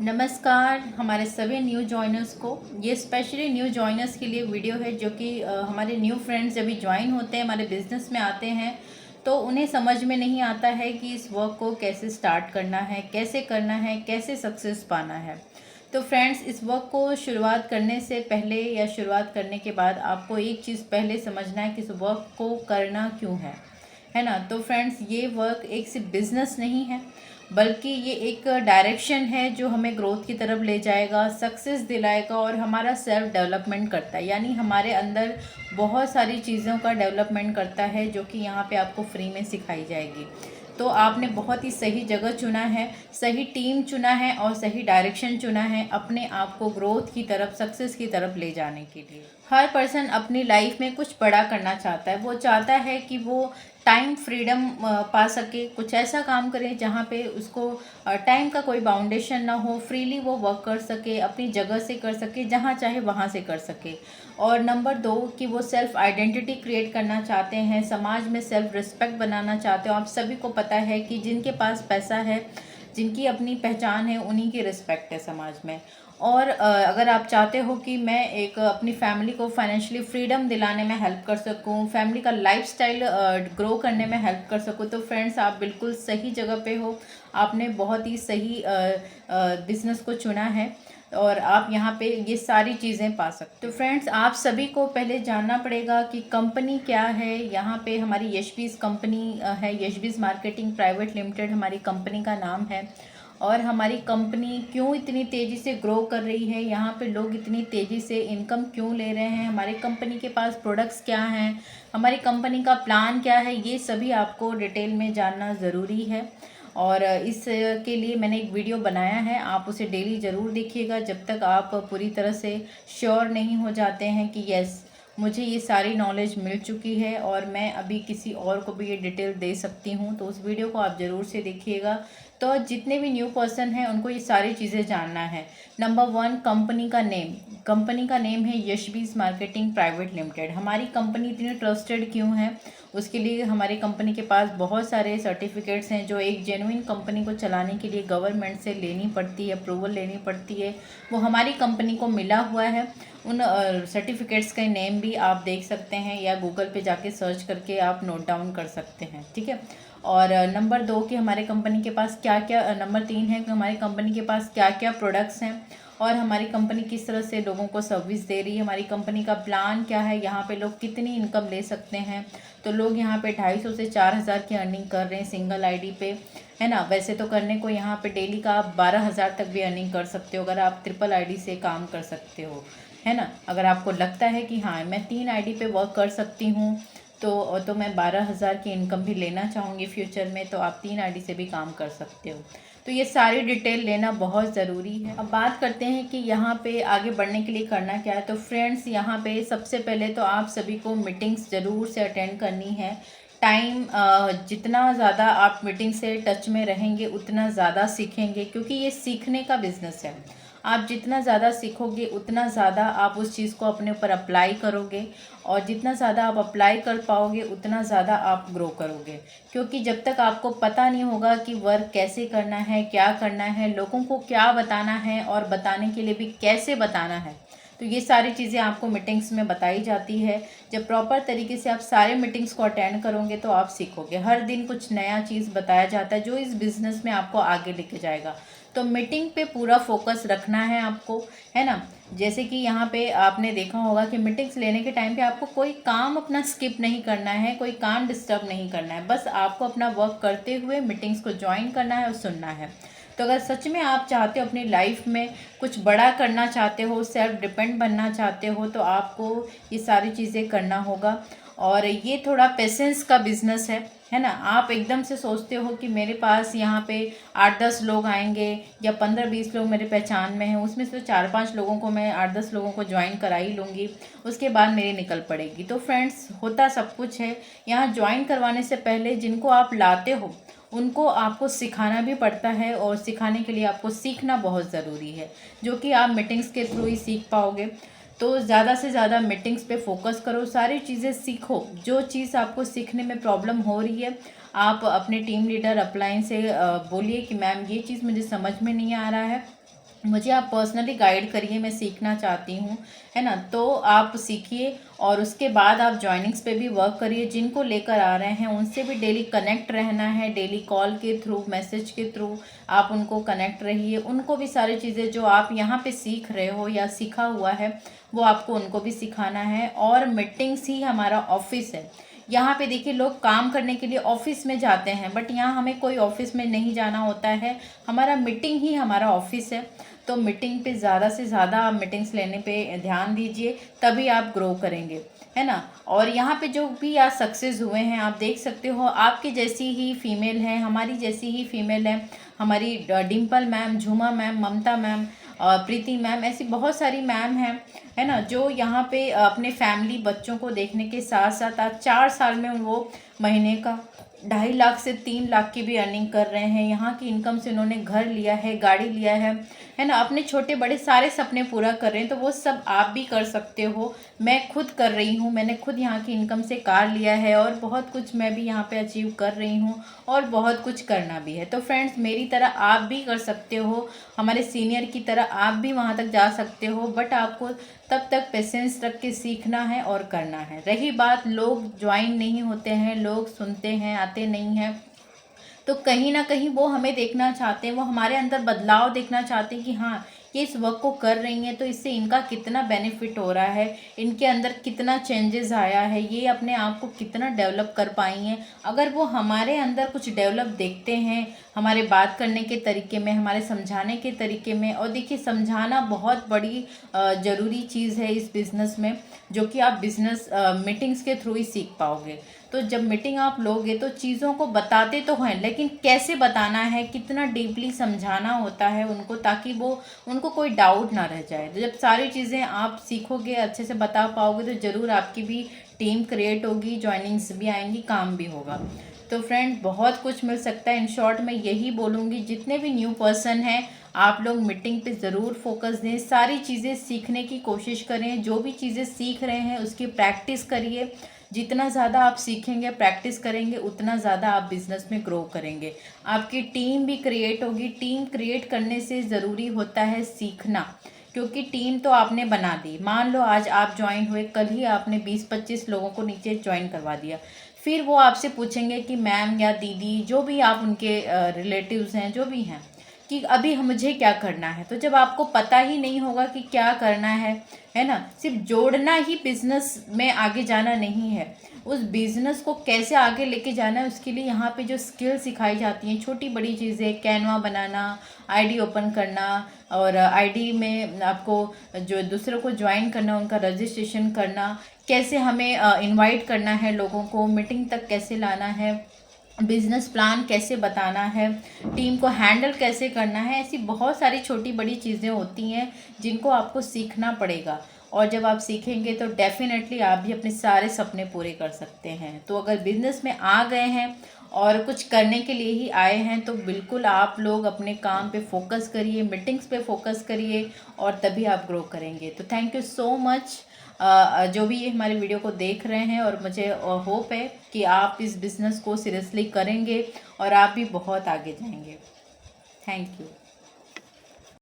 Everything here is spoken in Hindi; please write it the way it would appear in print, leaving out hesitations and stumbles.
नमस्कार हमारे सभी न्यू जॉइनर्स को। ये स्पेशली न्यू जॉइनर्स के लिए वीडियो है जो कि हमारे न्यू फ्रेंड्स जब भी ज्वाइन होते हैं, हमारे बिजनेस में आते हैं, तो उन्हें समझ में नहीं आता है कि इस वर्क को कैसे स्टार्ट करना है, कैसे करना है, कैसे सक्सेस पाना है। तो फ्रेंड्स, इस वर्क को शुरुआत करने से पहले या शुरुआत करने के बाद आपको एक चीज़ पहले समझना है कि इस वर्क को करना क्यों है ना। तो फ्रेंड्स, ये वर्क एक सिर्फ बिजनेस नहीं है, बल्कि ये एक डायरेक्शन है जो हमें ग्रोथ की तरफ ले जाएगा, सक्सेस दिलाएगा और हमारा सेल्फ डेवलपमेंट करता है। यानी हमारे अंदर बहुत सारी चीज़ों का डेवलपमेंट करता है जो कि यहाँ पे आपको फ्री में सिखाई जाएगी। तो आपने बहुत ही सही जगह चुना है, सही टीम चुना है और सही डायरेक्शन चुना है अपने आप को ग्रोथ की तरफ, सक्सेस की तरफ ले जाने के लिए। हर पर्सन अपनी लाइफ में कुछ बड़ा करना चाहता है। वो चाहता है कि वो टाइम फ्रीडम पा सके, कुछ ऐसा काम करे जहाँ पे उसको टाइम का कोई बाउंडेशन ना हो, फ्रीली वो वर्क कर सके, अपनी जगह से कर सके, जहाँ चाहे वहाँ से कर सके। और नंबर 2 कि वो सेल्फ आइडेंटिटी क्रिएट करना चाहते हैं, समाज में सेल्फ रिस्पेक्ट बनाना चाहते हो। आप सभी को पता है कि जिनके पास पैसा है, जिनकी अपनी पहचान है, उन्हीं की रिस्पेक्ट है समाज में। और अगर आप चाहते हो कि मैं एक अपनी फैमिली को फाइनेंशियली फ्रीडम दिलाने में हेल्प कर सकूं, फैमिली का लाइफस्टाइल ग्रो करने में हेल्प कर सकूं, तो फ्रेंड्स आप बिल्कुल सही जगह पे हो। आपने बहुत ही सही बिजनेस को चुना है और आप यहाँ पे ये सारी चीज़ें पा सकते हो। तो फ्रेंड्स, आप सभी को पहले जानना पड़ेगा कि कंपनी क्या है। यहाँ पे हमारी यशबीज कंपनी है, यशबीज मार्केटिंग प्राइवेट लिमिटेड हमारी कंपनी का नाम है। और हमारी कंपनी क्यों इतनी तेज़ी से ग्रो कर रही है, यहाँ पे लोग इतनी तेज़ी से इनकम क्यों ले रहे हैं, हमारी कंपनी के पास प्रोडक्ट्स क्या हैं, हमारी कंपनी का प्लान क्या है, ये सभी आपको डिटेल में जानना ज़रूरी है। और इसके लिए मैंने एक वीडियो बनाया है, आप उसे डेली ज़रूर देखिएगा जब तक आप पूरी तरह से श्योर नहीं हो जाते हैं कि यस, मुझे ये सारी नॉलेज मिल चुकी है और मैं अभी किसी और को भी ये डिटेल दे सकती हूँ। तो उस वीडियो को आप ज़रूर से देखिएगा। तो जितने भी न्यू पर्सन हैं उनको ये सारी चीज़ें जानना है। नंबर 1, कंपनी का नेम है यशबीज मार्केटिंग प्राइवेट लिमिटेड। हमारी कंपनी इतनी ट्रस्टेड क्यों है, उसके लिए हमारी कंपनी के पास बहुत सारे सर्टिफिकेट्स हैं जो एक जेन्युइन कंपनी को चलाने के लिए गवर्नमेंट से लेनी पड़ती है, अप्रूवल लेनी पड़ती है, वो हमारी कंपनी को मिला हुआ है। उन सर्टिफिकेट्स का नेम भी आप देख सकते हैं या गूगल पे जाके सर्च करके आप नोट डाउन कर सकते हैं, ठीक है। और नंबर 2 कि हमारे कंपनी के पास क्या क्या, नंबर 3 है कि हमारी कंपनी के पास क्या क्या प्रोडक्ट्स हैं और हमारी कंपनी किस तरह से लोगों को सर्विस दे रही है, हमारी कंपनी का प्लान क्या है, यहाँ पे लोग कितनी इनकम ले सकते हैं। तो लोग यहाँ पे 250 से 4000 की अर्निंग कर रहे हैं सिंगल आईडी पे, है ना। वैसे तो करने को यहाँ पे डेली का आप 12000 तक भी अर्निंग कर सकते हो अगर आप ट्रिपल आईडी से काम कर सकते हो, है ना। अगर आपको लगता है कि हाँ मैं 3 आईडी पे वर्क कर सकती हूँ तो मैं 12000 की इनकम भी लेना चाहूँगी फ्यूचर में, तो आप 3 आईडी से भी काम कर सकते हो। तो ये सारी डिटेल लेना बहुत ज़रूरी है। अब बात करते हैं कि यहाँ पे आगे बढ़ने के लिए करना क्या है। तो फ्रेंड्स, यहाँ पे सबसे पहले तो आप सभी को मीटिंग्स ज़रूर से अटेंड करनी है। टाइम जितना ज़्यादा आप मीटिंग से टच में रहेंगे उतना ज़्यादा सीखेंगे, क्योंकि ये सीखने का बिजनेस है। आप जितना ज़्यादा सीखोगे उतना ज़्यादा आप उस चीज़ को अपने ऊपर अप्लाई करोगे और जितना ज़्यादा आप अप्लाई कर पाओगे उतना ज़्यादा आप ग्रो करोगे। क्योंकि जब तक आपको पता नहीं होगा कि वर्क कैसे करना है, क्या करना है, लोगों को क्या बताना है और बताने के लिए भी कैसे बताना है, तो ये सारी चीज़ें आपको मीटिंग्स में बताई जाती है। जब प्रॉपर तरीके से आप सारे मीटिंग्स को अटेंड करोगे तो आप सीखोगे। हर दिन कुछ नया चीज़ बताया जाता है जो इस बिज़नेस में आपको आगे लेके जाएगा। तो मीटिंग पे पूरा फोकस रखना है आपको, है ना। जैसे कि यहाँ पे आपने देखा होगा कि मीटिंग्स लेने के टाइम पे आपको कोई काम अपना स्किप नहीं करना है, कोई काम डिस्टर्ब नहीं करना है, बस आपको अपना वर्क करते हुए मीटिंग्स को ज्वाइन करना है और सुनना है। तो अगर सच में आप चाहते हो अपनी लाइफ में कुछ बड़ा करना चाहते हो, सेल्फ डिपेंड बनना चाहते हो, तो आपको ये सारी चीज़ें करना होगा। और ये थोड़ा पेशेंस का बिजनेस है ना। आप एकदम से सोचते हो कि मेरे पास यहाँ पे 8-10 लोग आएंगे या 15-20 लोग मेरे पहचान में हैं, उसमें से 4-5 लोगों को मैं 8-10 लोगों को ज्वाइन करा ही लूँगी, उसके बाद मेरी निकल पड़ेगी। तो फ्रेंड्स, होता सब कुछ है। यहाँ ज्वाइन करवाने से पहले जिनको आप लाते हो उनको आपको सिखाना भी पड़ता है और सिखाने के लिए आपको सीखना बहुत ज़रूरी है, जो कि आप मीटिंग्स के थ्रू ही सीख पाओगे। तो ज़्यादा से ज़्यादा मीटिंग्स पे फोकस करो, सारी चीज़ें सीखो। जो चीज़ आपको सीखने में प्रॉब्लम हो रही है आप अपने टीम लीडर अपलाइन से बोलिए कि मैम ये चीज़ मुझे समझ में नहीं आ रहा है, मुझे आप पर्सनली गाइड करिए, मैं सीखना चाहती हूँ, है ना। तो आप सीखिए और उसके बाद आप जॉइनिंग्स पे भी वर्क करिए। जिनको लेकर आ रहे हैं उनसे भी डेली कनेक्ट रहना है, डेली कॉल के थ्रू, मैसेज के थ्रू आप उनको कनेक्ट रहिए। उनको भी सारी चीज़ें जो आप यहाँ पे सीख रहे हो या सीखा हुआ है वो आपको उनको भी सिखाना है। और मीटिंग्स ही हमारा ऑफिस है। यहाँ पे देखिए, लोग काम करने के लिए ऑफिस में जाते हैं, बट यहाँ हमें कोई ऑफिस में नहीं जाना होता है। हमारा मीटिंग ही हमारा ऑफिस है। तो मीटिंग पे ज़्यादा से ज़्यादा आप मीटिंग्स लेने पे ध्यान दीजिए, तभी आप ग्रो करेंगे, है ना। और यहाँ पे जो भी आज सक्सेस हुए हैं आप देख सकते हो, आपकी जैसी ही फीमेल है, हमारी जैसी ही फीमेल है। हमारी डिम्पल मैम, झूमा मैम, ममता मैम, प्रीति मैम, ऐसी बहुत सारी मैम हैं, है ना, जो यहाँ पे अपने फैमिली बच्चों को देखने के साथ साथ आज 4 साल में वो महीने का 2.5 लाख से 3 लाख की भी अर्निंग कर रहे हैं। यहाँ की इनकम से उन्होंने घर लिया है, गाड़ी लिया है ना, अपने छोटे बड़े सारे सपने पूरा कर रहे हैं। तो वो सब आप भी कर सकते हो। मैं खुद कर रही हूँ, मैंने खुद यहाँ की इनकम से कार लिया है और बहुत कुछ मैं भी यहाँ पे अचीव कर रही हूँ और बहुत कुछ करना भी है। तो फ्रेंड्स, मेरी तरह आप भी कर सकते हो, हमारे सीनियर की तरह आप भी वहाँ तक जा सकते हो, बट आपको तब तक पेशेंस रख के सीखना है और करना है। रही बात, लोग ज्वाइन नहीं होते हैं, लोग सुनते हैं, आते नहीं हैं, तो कहीं ना कहीं वो हमें देखना चाहते हैं, वो हमारे अंदर बदलाव देखना चाहते हैं कि हाँ, ये इस वर्क को कर रही हैं तो इससे इनका कितना बेनिफिट हो रहा है, इनके अंदर कितना चेंजेस आया है, ये अपने आप को कितना डेवलप कर पाई हैं। अगर वो हमारे अंदर कुछ डेवलप देखते हैं, हमारे बात करने के तरीके में, हमारे समझाने के तरीके में, और देखिए, समझाना बहुत बड़ी ज़रूरी चीज़ है इस बिज़नेस में, जो कि आप बिज़नेस मीटिंग्स के थ्रू ही सीख पाओगे। तो जब मीटिंग आप लोगे तो चीज़ों को बताते तो हैं, लेकिन कैसे बताना है, कितना डीपली समझाना होता है उनको, ताकि वो उनको कोई डाउट ना रह जाए। तो जब सारी चीज़ें आप सीखोगे, अच्छे से बता पाओगे, तो ज़रूर आपकी भी टीम क्रिएट होगी, जॉइनिंग्स भी आएंगी, काम भी होगा। तो फ्रेंड, बहुत कुछ मिल सकता है। इन शॉर्ट मैं यही बोलूँगी, जितने भी न्यू पर्सन हैं आप लोग मीटिंग पे ज़रूर फोकस दें, सारी चीज़ें सीखने की कोशिश करें, जो भी चीज़ें सीख रहे हैं उसकी प्रैक्टिस करिए। जितना ज़्यादा आप सीखेंगे, प्रैक्टिस करेंगे, उतना ज़्यादा आप बिज़नेस में ग्रो करेंगे। आपकी टीम भी क्रिएट होगी। टीम क्रिएट करने से ज़रूरी होता है सीखना, क्योंकि टीम तो आपने बना दी। मान लो आज आप ज्वाइन हुए, कल ही आपने 20-25 लोगों को नीचे ज्वाइन करवा दिया, फिर वो आपसे पूछेंगे कि मैम या दीदी, जो भी आप उनके रिलेटिव्स हैं, जो भी हैं, कि अभी मुझे क्या करना है। तो जब आपको पता ही नहीं होगा कि क्या करना है ना, सिर्फ जोड़ना ही बिजनेस में आगे जाना नहीं है, उस बिजनेस को कैसे आगे लेके जाना है, उसके लिए यहाँ पे जो स्किल सिखाई जाती हैं, छोटी बड़ी चीज़ें, कैनवा बनाना, आईडी ओपन करना, और आईडी में आपको जो दूसरों को ज्वाइन करना, उनका रजिस्ट्रेशन करना, कैसे हमें इनवाइट करना है लोगों को, मीटिंग तक कैसे लाना है, बिजनेस प्लान कैसे बताना है, टीम को हैंडल कैसे करना है, ऐसी बहुत सारी छोटी बड़ी चीज़ें होती हैं जिनको आपको सीखना पड़ेगा। और जब आप सीखेंगे तो डेफिनेटली आप भी अपने सारे सपने पूरे कर सकते हैं। तो अगर बिजनेस में आ गए हैं और कुछ करने के लिए ही आए हैं, तो बिल्कुल आप लोग अपने काम पे फोकस करिए, मीटिंग्स पे फोकस करिए, और तभी आप ग्रो करेंगे। तो थैंक यू सो मच जो भी ये हमारे वीडियो को देख रहे हैं, और मुझे होप है कि आप इस बिज़नेस को सीरियसली करेंगे और आप भी बहुत आगे जाएंगे। Thank you.